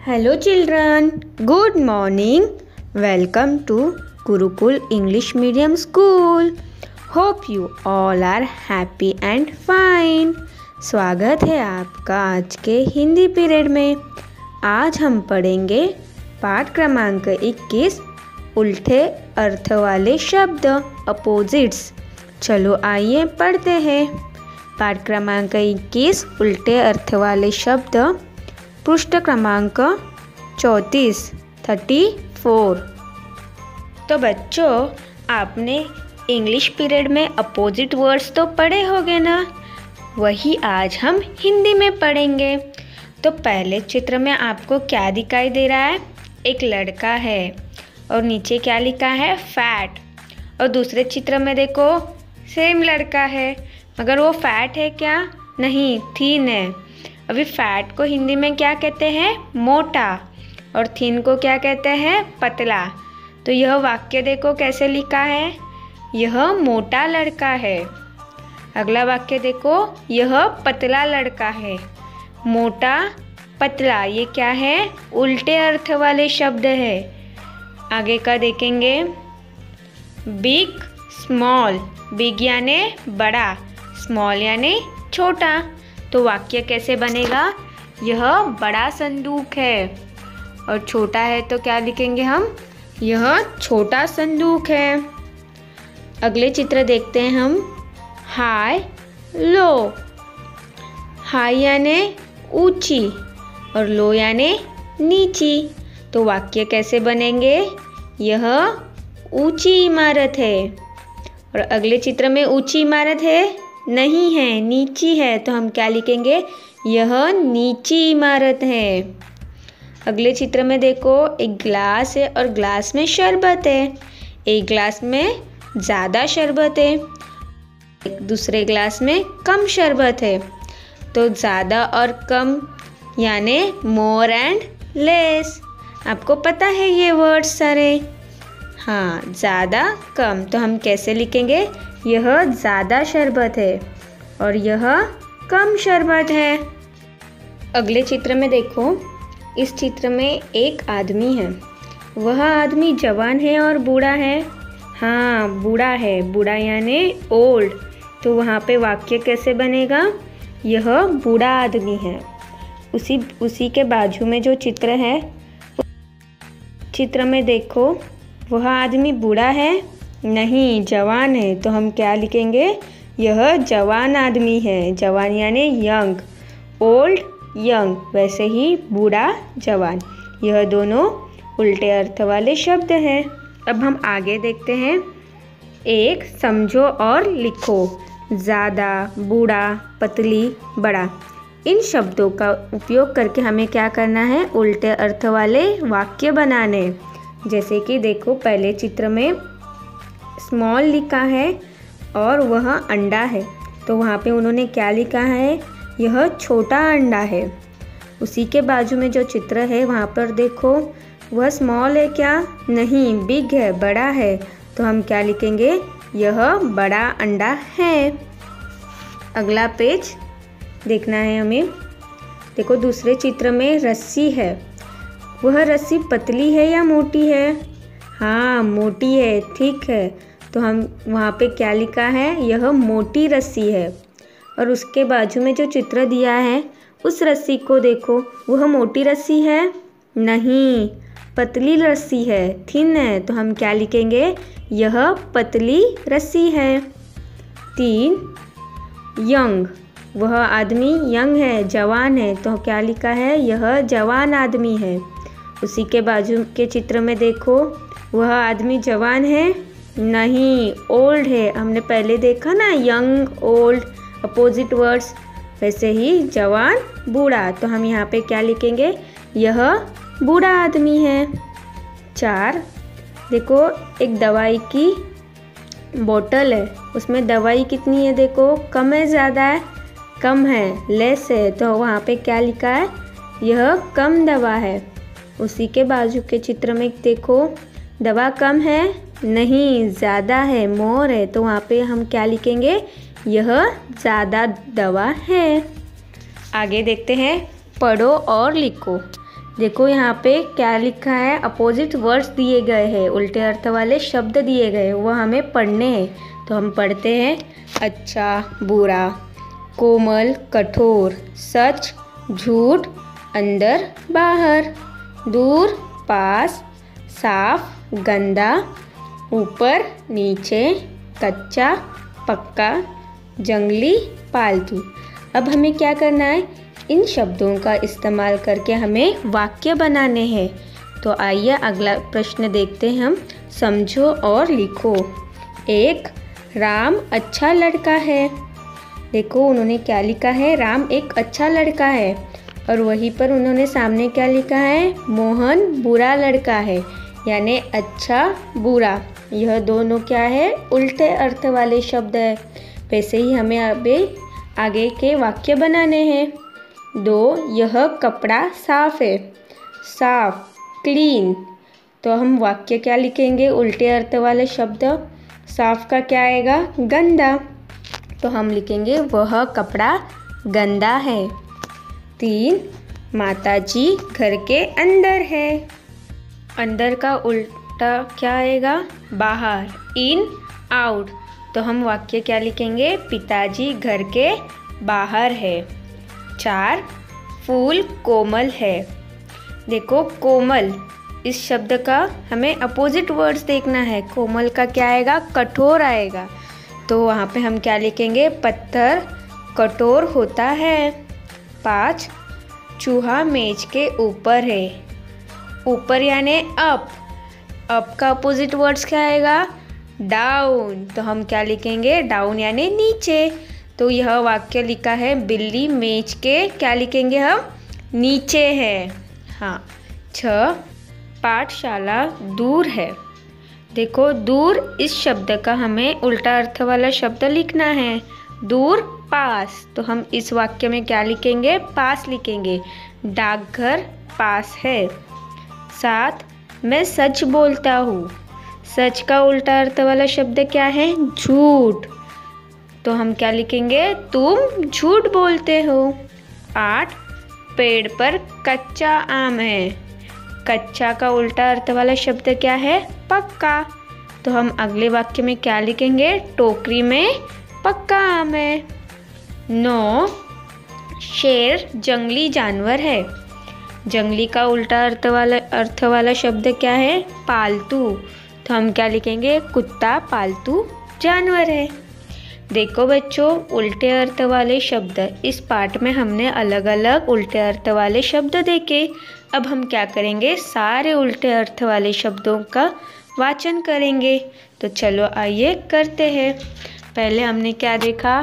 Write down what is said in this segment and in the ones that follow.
Hello children, good morning. Welcome to Gurukul English Medium School. Hope you all are happy and fine. स्वागत है आपका आज के Hindi period में। आज हम पढ़ेंगे पाठ क्रमांक 21 उल्टे अर्थ वाले शब्द अपोजिट्स। चलो आइए पढ़ते हैं। पाठ क्रमांक 21 उल्टे अर्थ वाले शब्द, पृष्ठ क्रमांक 34। तो बच्चों, आपने इंग्लिश पीरियड में अपोजिट वर्ड्स तो पढ़े होंगे ना, वही आज हम हिंदी में पढ़ेंगे। तो पहले चित्र में आपको क्या दिखाई दे रहा है? एक लड़का है और नीचे क्या लिखा है? फैट। और दूसरे चित्र में देखो, सेम लड़का है मगर वो फैट है क्या? नहीं, थीन है। अभी फैट को हिंदी में क्या कहते हैं? मोटा। और थीन को क्या कहते हैं? पतला। तो यह वाक्य देखो कैसे लिखा है, यह मोटा लड़का है। अगला वाक्य देखो, यह पतला लड़का है। मोटा, पतला, ये क्या है? उल्टे अर्थ वाले शब्द है। आगे का देखेंगे, बिग स्मॉल। बिग यानी बड़ा, स्मॉल यानी छोटा। तो वाक्य कैसे बनेगा? यह बड़ा संदूक है। और छोटा है तो क्या लिखेंगे हम? यह छोटा संदूक है। अगले चित्र देखते हैं हम, हाई लो। हाई यानी ऊंची और लो यानी नीची। तो वाक्य कैसे बनेंगे? यह ऊंची इमारत है। और अगले चित्र में ऊंची इमारत है? नहीं है, नीची है। तो हम क्या लिखेंगे? यह नीची इमारत है। अगले चित्र में देखो, एक गिलास है और ग्लास में शरबत है। एक ग्लास में ज़्यादा शरबत है, एक दूसरे ग्लास में कम शरबत है। तो ज़्यादा और कम यानी मोर एंड लेस। आपको पता है ये वर्ड्स सारे? हाँ, ज़्यादा कम। तो हम कैसे लिखेंगे? यह ज़्यादा शरबत है और यह कम शरबत है। अगले चित्र में देखो, इस चित्र में एक आदमी है। वह आदमी जवान है और बूढ़ा है। हाँ, बूढ़ा है। बूढ़ा यानी ओल्ड। तो वहाँ पे वाक्य कैसे बनेगा? यह बूढ़ा आदमी है। उसी के बाजू में जो चित्र है, चित्र में देखो, वह आदमी बूढ़ा है? नहीं, जवान है। तो हम क्या लिखेंगे? यह जवान आदमी है। जवान यानी यंग, ओल्ड यंग, वैसे ही बूढ़ा जवान। यह दोनों उल्टे अर्थ वाले शब्द हैं। अब हम आगे देखते हैं। एक समझो और लिखो। ज़्यादा, बूढ़ा, पतली, बड़ा, इन शब्दों का उपयोग करके हमें क्या करना है? उल्टे अर्थ वाले वाक्य बनाने। जैसे कि देखो, पहले चित्र में स्मॉल लिखा है और वह अंडा है। तो वहाँ पे उन्होंने क्या लिखा है? यह छोटा अंडा है। उसी के बाजू में जो चित्र है, वहाँ पर देखो, वह स्मॉल है क्या? नहीं, बिग है, बड़ा है। तो हम क्या लिखेंगे? यह बड़ा अंडा है। अगला पेज देखना है हमें। देखो, दूसरे चित्र में रस्सी है। वह रस्सी पतली है या मोटी है? हाँ, मोटी है, ठीक है। तो हम वहाँ पे क्या लिखा है? यह मोटी रस्सी है। और उसके बाजू में जो चित्र दिया है, उस रस्सी को देखो, वह मोटी रस्सी है? नहीं, पतली रस्सी है, थिन है। तो हम क्या लिखेंगे? यह पतली रस्सी है। 3, यंग। वह आदमी यंग है, जवान है। तो क्या लिखा है? यह जवान आदमी है। उसी के बाजू के चित्र में देखो, वह आदमी जवान है? नहीं, ओल्ड है। हमने पहले देखा ना, यंग, ओल्ड, अपोजिट वर्ड्स। वैसे ही जवान, बूढ़ा। तो हम यहाँ पे क्या लिखेंगे? यह बूढ़ा आदमी है। 4, देखो, एक दवाई की बोतल है। उसमें दवाई कितनी है? देखो, कम है, ज़्यादा है? कम है, लेस है। तो वहाँ पे क्या लिखा है? यह कम दवा है। उसी के बाजू के चित्र में देखो, दवा कम है? नहीं, ज़्यादा है, मोर है। तो वहाँ पे हम क्या लिखेंगे? यह ज़्यादा दवा है। आगे देखते हैं, पढ़ो और लिखो। देखो यहाँ पे क्या लिखा है, अपोजिट वर्ड्स दिए गए हैं, उल्टे अर्थ वाले शब्द दिए गए, वह हमें पढ़ने हैं। तो हम पढ़ते हैं, अच्छा बुरा, कोमल कठोर, सच झूठ, अंदर बाहर, दूर पास, साफ गंदा, ऊपर नीचे, कच्चा पक्का, जंगली पालतू। अब हमें क्या करना है, इन शब्दों का इस्तेमाल करके हमें वाक्य बनाने हैं। तो आइए अगला प्रश्न देखते हैं हम। समझो और लिखो। 1. राम अच्छा लड़का है। देखो उन्होंने क्या लिखा है, राम एक अच्छा लड़का है। और वहीं पर उन्होंने सामने क्या लिखा है, मोहन बुरा लड़का है, यानी अच्छा बुरा। यह दोनों क्या है, उल्टे अर्थ वाले शब्द है। वैसे ही हमें अभी आगे के वाक्य बनाने हैं। 2. यह कपड़ा साफ है। साफ क्लीन। तो हम वाक्य क्या लिखेंगे, उल्टे अर्थ वाले शब्द। साफ का क्या आएगा, गंदा। तो हम लिखेंगे वह कपड़ा गंदा है। 3. माताजी घर के अंदर है। अंदर का उल्टा क्या आएगा, बाहर, इन आउट। तो हम वाक्य क्या लिखेंगे, पिताजी घर के बाहर है। 4. फूल कोमल है। देखो कोमल इस शब्द का हमें अपोजिट वर्ड्स देखना है। कोमल का क्या आएगा, कठोर आएगा। तो वहाँ पे हम क्या लिखेंगे, पत्थर कठोर होता है। 5. चूहा मेज के ऊपर है। ऊपर यानी अप। अप का अपोजिट वर्ड्स क्या आएगा, डाउन। तो हम क्या लिखेंगे, डाउन यानी नीचे। तो यह वाक्य लिखा है, बिल्ली मेज के क्या लिखेंगे हम, नीचे है। हाँ। 6. पाठशाला दूर है। देखो दूर इस शब्द का हमें उल्टा अर्थ वाला शब्द लिखना है। दूर पास। तो हम इस वाक्य में क्या लिखेंगे, पास लिखेंगे। डाकघर पास है। 7. मैं सच बोलता हूँ। सच का उल्टा अर्थ वाला शब्द क्या है, झूठ। तो हम क्या लिखेंगे, तुम झूठ बोलते हो। 8. पेड़ पर कच्चा आम है। कच्चा का उल्टा अर्थ वाला शब्द क्या है, पक्का। तो हम अगले वाक्य में क्या लिखेंगे, टोकरी में पक्का आम है। 9. शेर जंगली जानवर है। जंगली का उल्टा अर्थ वाला शब्द क्या है, पालतू। तो हम क्या लिखेंगे, कुत्ता पालतू जानवर है। देखो बच्चों, उल्टे अर्थ वाले शब्द इस पाठ में हमने अलग अलग उल्टे अर्थ वाले शब्द देखे। अब हम क्या करेंगे, सारे उल्टे अर्थ वाले शब्दों का वाचन करेंगे। तो चलो आइए करते हैं। पहले हमने क्या देखा,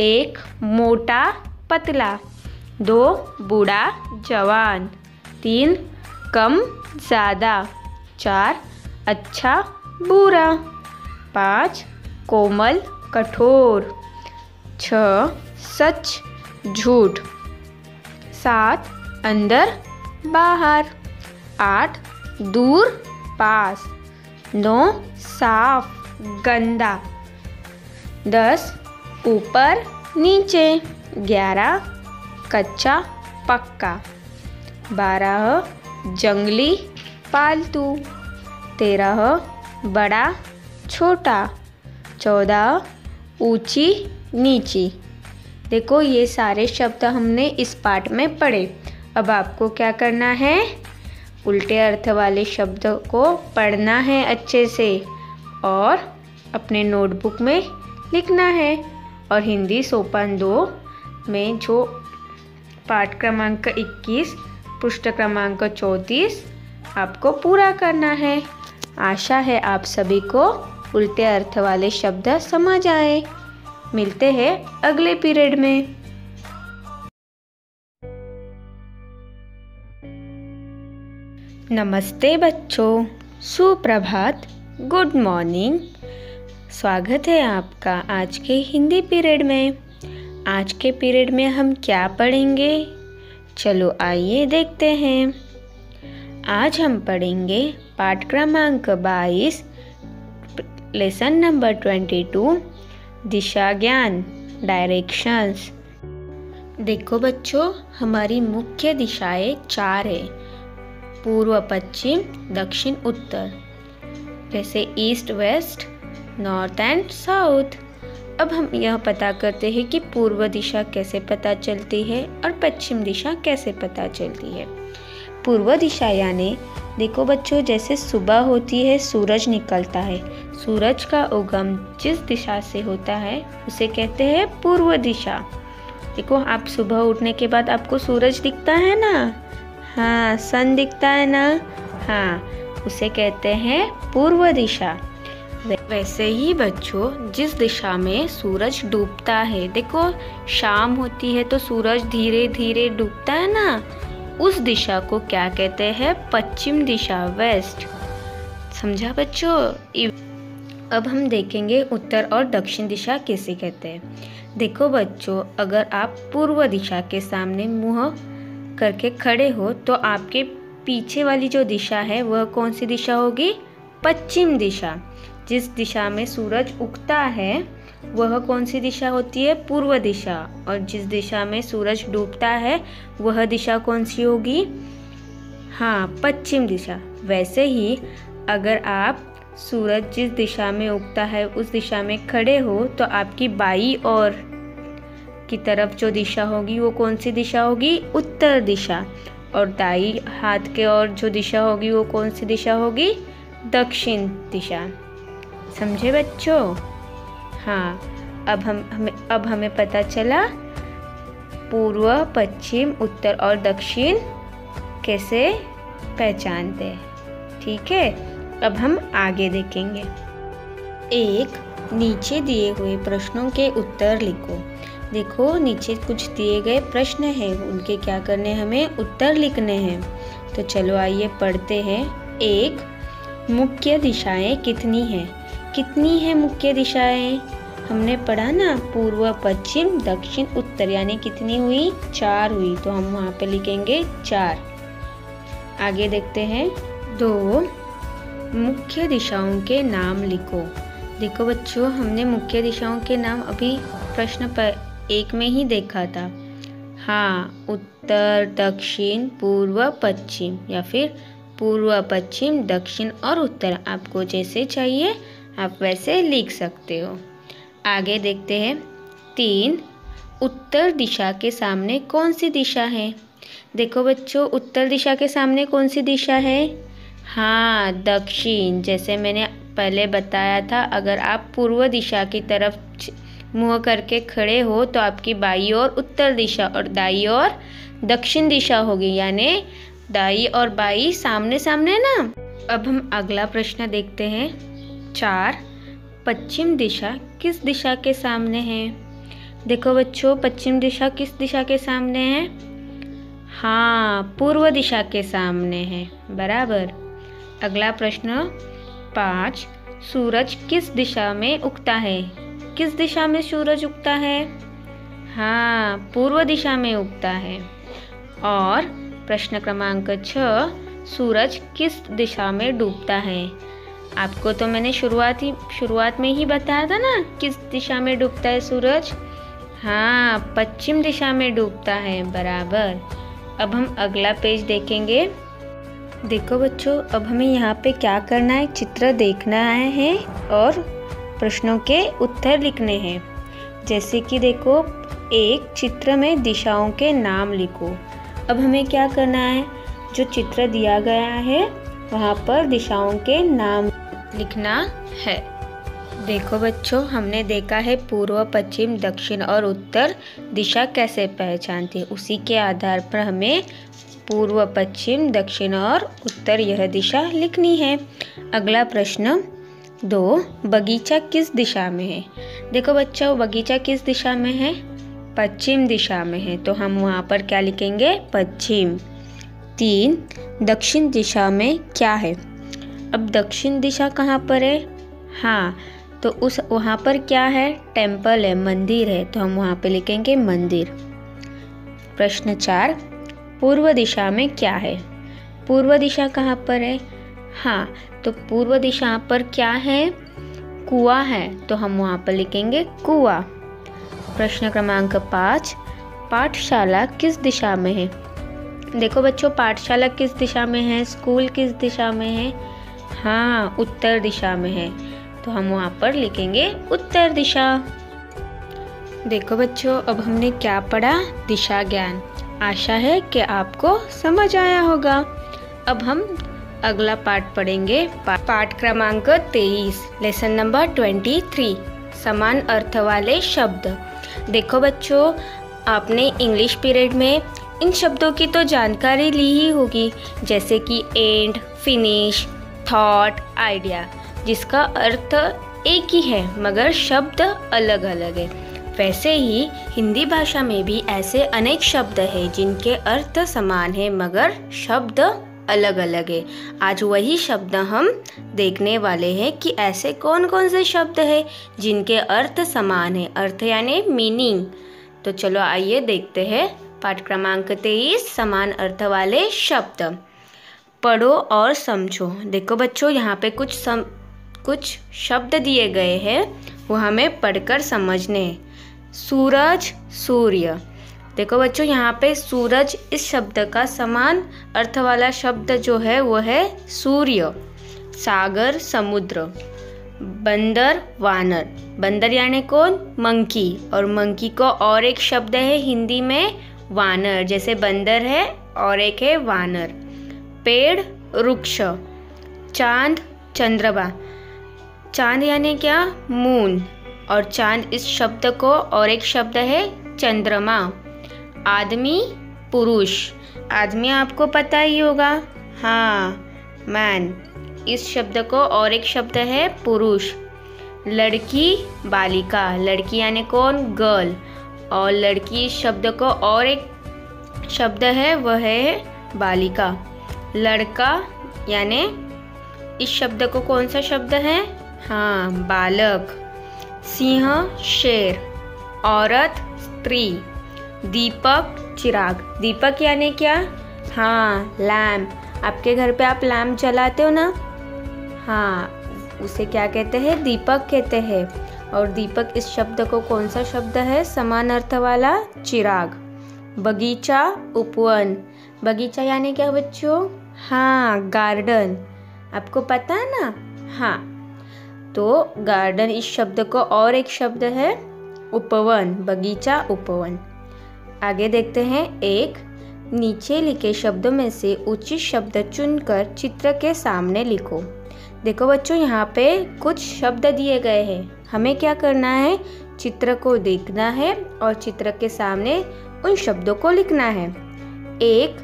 1. मोटा पतला। 2. बूढ़ा जवान। 3. कम ज़्यादा। 4. अच्छा बुरा। 5. कोमल कठोर। 6. सच झूठ। 7. अंदर बाहर। 8. दूर पास। 9. साफ गंदा। 10. ऊपर नीचे। 11. कच्चा पक्का। 12. जंगली पालतू। 13. बड़ा छोटा। 14. ऊंची नीची। देखो ये सारे शब्द हमने इस पाठ में पढ़े। अब आपको क्या करना है, उल्टे अर्थ वाले शब्द को पढ़ना है अच्छे से और अपने नोटबुक में लिखना है। और हिंदी सोपान 2 में जो पाठ क्रमांक 21 पृष्ठ क्रमांक 34 आपको पूरा करना है। आशा है आप सभी को उल्टे अर्थ वाले शब्द समझ आए। मिलते हैं अगले पीरियड में। नमस्ते बच्चों, सुप्रभात, गुड मॉर्निंग। स्वागत है आपका आज के हिंदी पीरियड में। आज के पीरियड में हम क्या पढ़ेंगे, चलो आइए देखते हैं। आज हम पढ़ेंगे पाठ क्रमांक 22 लेसन नंबर 22 दिशा ज्ञान डायरेक्शंस। देखो बच्चों, हमारी मुख्य दिशाएं 4 है। पूर्व पश्चिम, दक्षिण उत्तर, जैसे east west, north and south. अब हम यह पता करते हैं कि पूर्व दिशा कैसे पता चलती है और पश्चिम दिशा कैसे पता चलती है। पूर्व दिशा यानी देखो बच्चों, जैसे सुबह होती है, सूरज निकलता है, सूरज का उगम जिस दिशा से होता है उसे कहते हैं पूर्व दिशा। देखो, आप सुबह उठने के बाद आपको सूरज दिखता है ना, हाँ, सन दिखता है ना, हाँ, उसे कहते हैं पूर्व दिशा। वैसे ही बच्चों, जिस दिशा में सूरज डूबता है, देखो शाम होती है तो सूरज धीरे धीरे डूबता है ना, उस दिशा को क्या कहते हैं? पश्चिम दिशा, वेस्ट। समझा बच्चों? अब हम देखेंगे उत्तर और दक्षिण दिशा किसे कहते हैं। देखो बच्चों, अगर आप पूर्व दिशा के सामने मुंह करके खड़े हो तो आपके पीछे वाली जो दिशा है वह कौन सी दिशा होगी? पश्चिम दिशा। जिस दिशा में सूरज उगता है वह कौन सी दिशा होती है? पूर्व दिशा। और जिस दिशा में सूरज डूबता है वह दिशा कौन सी होगी? हाँ, पश्चिम दिशा। वैसे ही अगर आप सूरज जिस दिशा में उगता है उस दिशा में खड़े हो तो आपकी बाई ओर की तरफ जो दिशा होगी वो कौन सी दिशा होगी? उत्तर दिशा। और दाई हाथ के ओर जो दिशा होगी वो कौन सी दिशा होगी? दक्षिण दिशा। समझे बच्चों? हाँ, अब हमें पता चला पूर्व, पश्चिम, उत्तर और दक्षिण कैसे पहचानते हैं। ठीक है, अब हम आगे देखेंगे। एक, नीचे दिए हुए प्रश्नों के उत्तर लिखो। देखो, नीचे कुछ दिए गए प्रश्न हैं, उनके क्या करने, हमें उत्तर लिखने हैं। तो चलो आइए पढ़ते हैं। एक, मुख्य दिशाएं कितनी हैं? कितनी है मुख्य दिशाएं? हमने पढ़ा ना, पूर्व, पश्चिम, दक्षिण, उत्तर, यानी कितनी हुई? 4 हुई। तो हम वहाँ पे लिखेंगे 4। आगे देखते हैं। 2, मुख्य दिशाओं के नाम लिखो। देखो बच्चों, हमने मुख्य दिशाओं के नाम अभी प्रश्न पर 1 में ही देखा था। हाँ, उत्तर, दक्षिण, पूर्व, पश्चिम, या फिर पूर्व, पश्चिम, दक्षिण और उत्तर। आपको जैसे चाहिए आप वैसे लिख सकते हो। आगे देखते हैं। 3, उत्तर दिशा के सामने कौन सी दिशा है? देखो बच्चों, उत्तर दिशा के सामने कौन सी दिशा है? हाँ, दक्षिण। जैसे मैंने पहले बताया था, अगर आप पूर्व दिशा की तरफ मुँह करके खड़े हो तो आपकी बाई ओर उत्तर दिशा और दाई ओर दक्षिण दिशा होगी, यानी दाई और बाई सामने सामने ना। अब हम अगला प्रश्न देखते हैं। 4, पश्चिम दिशा किस दिशा के सामने है? देखो बच्चों, पश्चिम दिशा किस दिशा के सामने है? हाँ, पूर्व दिशा के सामने है। बराबर। अगला प्रश्न 5, सूरज किस दिशा में उगता है? किस दिशा में सूरज उगता है? हाँ, पूर्व दिशा में उगता है। और प्रश्न क्रमांक 6, सूरज किस दिशा में डूबता है? आपको तो मैंने शुरुआत में ही बताया था ना, किस दिशा में डूबता है सूरज? हाँ, पश्चिम दिशा में डूबता है। बराबर। अब हम अगला पेज देखेंगे। देखो बच्चों, अब हमें यहाँ पे क्या करना है? चित्र देखना है और प्रश्नों के उत्तर लिखने हैं। जैसे कि देखो, एक चित्र में दिशाओं के नाम लिखो। अब हमें क्या करना है? जो चित्र दिया गया है वहाँ पर दिशाओं के नाम लिखना है। देखो बच्चों, हमने देखा है पूर्व, पश्चिम, दक्षिण और उत्तर दिशा कैसे पहचानते हैं। उसी के आधार पर हमें पूर्व, पश्चिम, दक्षिण और उत्तर यह दिशा लिखनी है। अगला प्रश्न 2, बगीचा किस दिशा में है? देखो बच्चों, बगीचा किस दिशा में है? पश्चिम दिशा में है। तो हम वहाँ पर क्या लिखेंगे? पश्चिम। 3, दक्षिण दिशा में क्या है? अब दक्षिण दिशा कहाँ पर है? हाँ, तो उस वहाँ पर क्या है? टेम्पल है, मंदिर है। तो हम वहाँ पे लिखेंगे मंदिर। प्रश्न 4, पूर्व दिशा में क्या है? पूर्व दिशा कहाँ पर है? हाँ, तो पूर्व दिशा पर क्या है? कुआं है। तो हम वहाँ पर लिखेंगे कुआं। प्रश्न क्रमांक 5, पाठशाला किस दिशा में है? देखो बच्चों, पाठशाला किस दिशा में है, स्कूल किस दिशा में है? हाँ, उत्तर दिशा में है, तो हम वहाँ पर लिखेंगे उत्तर दिशा। देखो बच्चों, अब हमने क्या पढ़ा? दिशा ज्ञान। आशा है कि आपको समझ आया होगा। अब हम अगला पाठ पढ़ेंगे, पाठ क्रमांक 23, लेसन नंबर 23, समान अर्थ वाले शब्द। देखो बच्चों, आपने इंग्लिश पीरियड में इन शब्दों की तो जानकारी ली ही होगी, जैसे कि एंड, फिनिश, थॉट, आइडिया, जिसका अर्थ एक ही है मगर शब्द अलग अलग है। वैसे ही हिंदी भाषा में भी ऐसे अनेक शब्द हैं जिनके अर्थ समान है मगर शब्द अलग अलग है। आज वही शब्द हम देखने वाले हैं कि ऐसे कौन कौन से शब्द हैं जिनके अर्थ समान है, अर्थ यानी मीनिंग। तो चलो आइए देखते हैं पाठ क्रमांक 23, समान अर्थ वाले शब्द। पढ़ो और समझो। देखो बच्चों, यहाँ पे कुछ शब्द दिए गए हैं, वो हमें पढ़कर समझने हैं। सूरज, सूर्य। देखो बच्चों, यहाँ पे सूरज इस शब्द का समान अर्थ वाला शब्द जो है वो है सूर्य। सागर, समुद्र। बंदर, वानर। बंदर यानी कौन? मंकी। और मंकी को और एक शब्द है हिंदी में वानर, जैसे बंदर है और एक है वानर। पेड़, वृक्ष। चांद, चंद्रमा। चांद यानी क्या? मून। और चांद इस शब्द को और एक शब्द है चंद्रमा। आदमी, पुरुष। आदमी आपको पता ही होगा, हाँ, मैन। इस शब्द को और एक शब्द है पुरुष। लड़की, बालिका। लड़की यानी कौन? गर्ल। और लड़की इस शब्द को और एक शब्द है, वह है बालिका। लड़का यानी इस शब्द को कौन सा शब्द है? हाँ, बालक। सिंह, शेर। औरत, स्त्री। दीपक, चिराग। दीपक यानी क्या? हाँ, लैम्प। आपके घर पे आप लैम्प जलाते हो ना? हाँ, उसे क्या कहते हैं? दीपक कहते हैं। और दीपक इस शब्द को कौन सा शब्द है? समान अर्थ वाला चिराग। बगीचा, उपवन। बगीचा यानी क्या बच्चों? हाँ, गार्डन। आपको पता है ना? हाँ, तो गार्डन इस शब्द को और एक शब्द है उपवन। बगीचा, उपवन। आगे देखते हैं, एक नीचे लिखे शब्दों में से उचित शब्द चुनकर चित्र के सामने लिखो। देखो बच्चों, यहाँ पे कुछ शब्द दिए गए हैं, हमें क्या करना है? चित्र को देखना है और चित्र के सामने उन शब्दों को लिखना है। एक,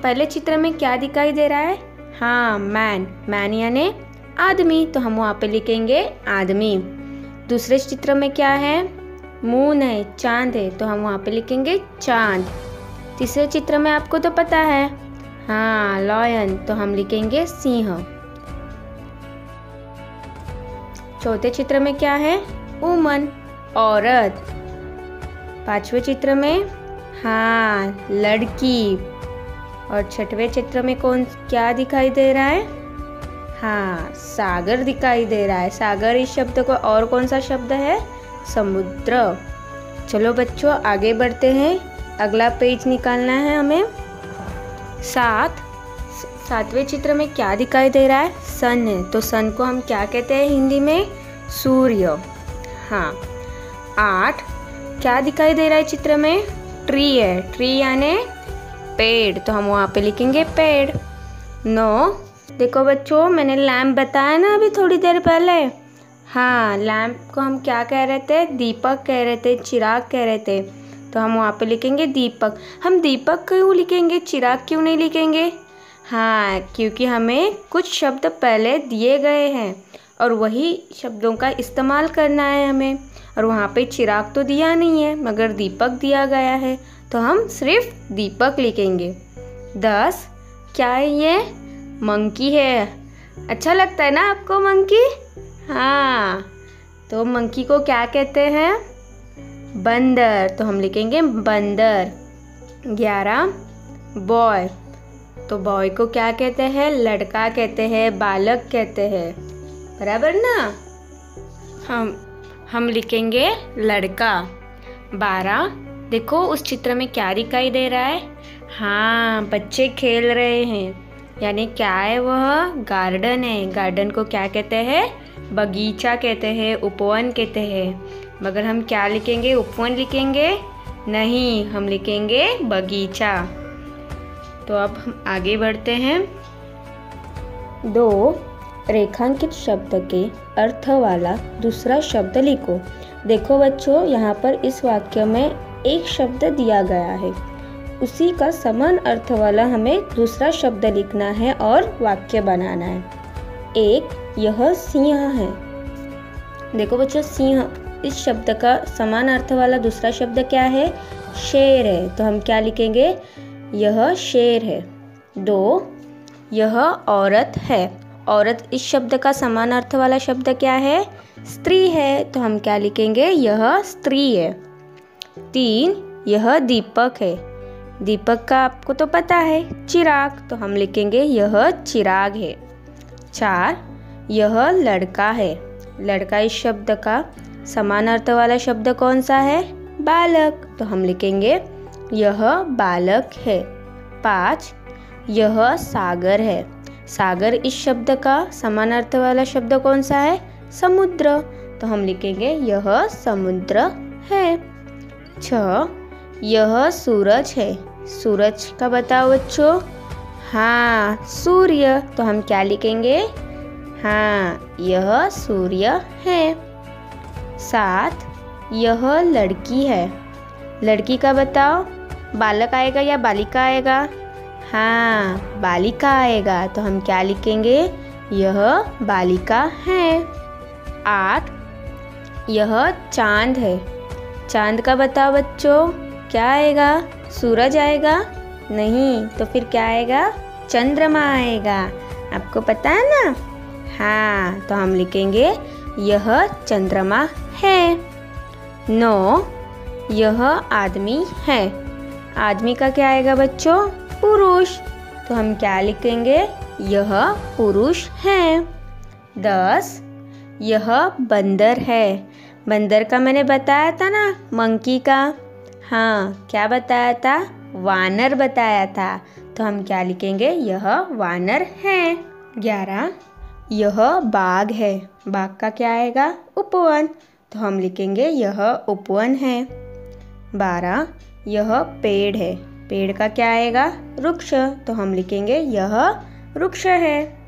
पहले चित्र में क्या दिखाई दे रहा है? हाँ, मैन। मैन यानी आदमी, तो हम वहाँ पे लिखेंगे आदमी। दूसरे चित्र में क्या है? मून है, चांद है, तो हम वहाँ पे लिखेंगे चांद। तीसरे चित्र में आपको तो पता है, हाँ, लॉयन, तो हम लिखेंगे सिंह। चौथे चित्र में क्या है? वुमन, औरत। पांचवें चित्र में, हाँ, लड़की। और छठवें चित्र में क्या दिखाई दे रहा है? हाँ, सागर दिखाई दे रहा है। सागर इस शब्द को और कौन सा शब्द है? समुद्र। चलो बच्चों आगे बढ़ते हैं, अगला पेज निकालना है हमें। सातवें चित्र में क्या दिखाई दे रहा है? सन है, तो सन को हम क्या कहते हैं हिंदी में? सूर्य। हाँ। 8, क्या दिखाई दे रहा है चित्र में? ट्री है, ट्री यानी पेड़, तो हम वहाँ पे लिखेंगे पेड़। 9, देखो बच्चों, मैंने लैम्प बताया ना अभी थोड़ी देर पहले। हाँ, लैम्प को हम क्या कह रहे थे? दीपक कह रहे थे, चिराग कह रहे थे, तो हम वहाँ पे लिखेंगे दीपक। हम दीपक क्यों लिखेंगे, चिराग क्यों नहीं लिखेंगे? हाँ, क्योंकि हमें कुछ शब्द पहले दिए गए हैं और वही शब्दों का इस्तेमाल करना है हमें। और वहाँ पे चिराग तो दिया नहीं है मगर दीपक दिया गया है, तो हम सिर्फ दीपक लिखेंगे। 10, क्या है ये? मंकी है। अच्छा लगता है ना आपको मंकी? हाँ, तो मंकी को क्या कहते हैं? बंदर, तो हम लिखेंगे बंदर। 11, बॉय, तो बॉय को क्या कहते हैं? लड़का कहते हैं, बालक कहते हैं, बराबर ना? हम लिखेंगे लड़का। 12, देखो उस चित्र में क्या दिखाई दे रहा है। हाँ, बच्चे खेल रहे हैं, यानी क्या है वह गार्डन है। गार्डन को क्या कहते हैं? बगीचा कहते हैं, उपवन कहते हैं। मगर हम क्या लिखेंगे? उपवन लिखेंगे? नहीं, हम लिखेंगे बगीचा। तो अब हम आगे बढ़ते हैं। 2 रेखांकित शब्द के अर्थ वाला दूसरा शब्द लिखो। देखो बच्चों, यहाँ पर इस वाक्य में एक शब्द दिया गया है, उसी का समान अर्थ वाला हमें दूसरा शब्द लिखना है और वाक्य बनाना है। एक, यह सिंह है। देखो बच्चों, सिंह इस शब्द का समान अर्थ वाला दूसरा शब्द क्या है? शेर है। तो हम क्या लिखेंगे? यह शेर है। 2, यह औरत है। औरत इस शब्द का समान अर्थ वाला शब्द क्या है? स्त्री है। तो हम क्या लिखेंगे? यह स्त्री है। 3, यह दीपक है। दीपक का आपको तो पता है, चिराग। तो हम लिखेंगे यह चिराग है। 4, यह लड़का है। लड़का इस शब्द का समान अर्थ वाला शब्द कौन सा है? बालक। तो हम लिखेंगे यह बालक है। 5, यह सागर है। सागर इस शब्द का समान अर्थ वाला शब्द कौन सा है? समुद्र। तो हम लिखेंगे यह समुद्र है। 6, यह सूरज है। सूरज का बताओ बच्चों। हाँ, सूर्य। तो हम क्या लिखेंगे? हाँ, यह सूर्य है। 7, यह लड़की है। लड़की का बताओ। बालक आएगा या बालिका आएगा? हाँ, बालिका आएगा। तो हम क्या लिखेंगे? यह बालिका है। 8, यह चांद है। चांद का बताओ बच्चों, क्या आएगा? सूरज आएगा? नहीं, तो फिर क्या आएगा? चंद्रमा आएगा। आपको पता है ना? हाँ, तो हम लिखेंगे यह चंद्रमा है। 9, यह आदमी है। आदमी का क्या आएगा बच्चों? पुरुष। तो हम क्या लिखेंगे? यह पुरुष है। 10, यह बंदर है। बंदर का मैंने बताया था ना, मंकी का। हाँ, क्या बताया था? वानर बताया था। तो हम क्या लिखेंगे? यह वानर है। 11, यह बाग है। बाग का क्या आएगा? उपवन। तो हम लिखेंगे यह उपवन है। 12, यह पेड़ है। पेड़ का क्या आएगा? वृक्ष। तो हम लिखेंगे यह वृक्ष है।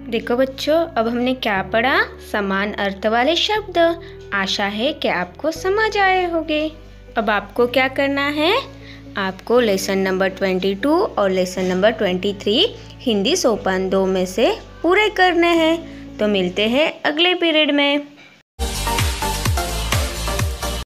देखो बच्चों, अब हमने क्या पढ़ा? समान अर्थ वाले शब्द। आशा है कि आपको समझ आए होंगे। अब आपको क्या करना है? आपको लेसन नंबर 22 और लेसन नंबर 23 हिंदी सोपान 2 में से पूरे करने हैं। तो मिलते हैं अगले पीरियड में।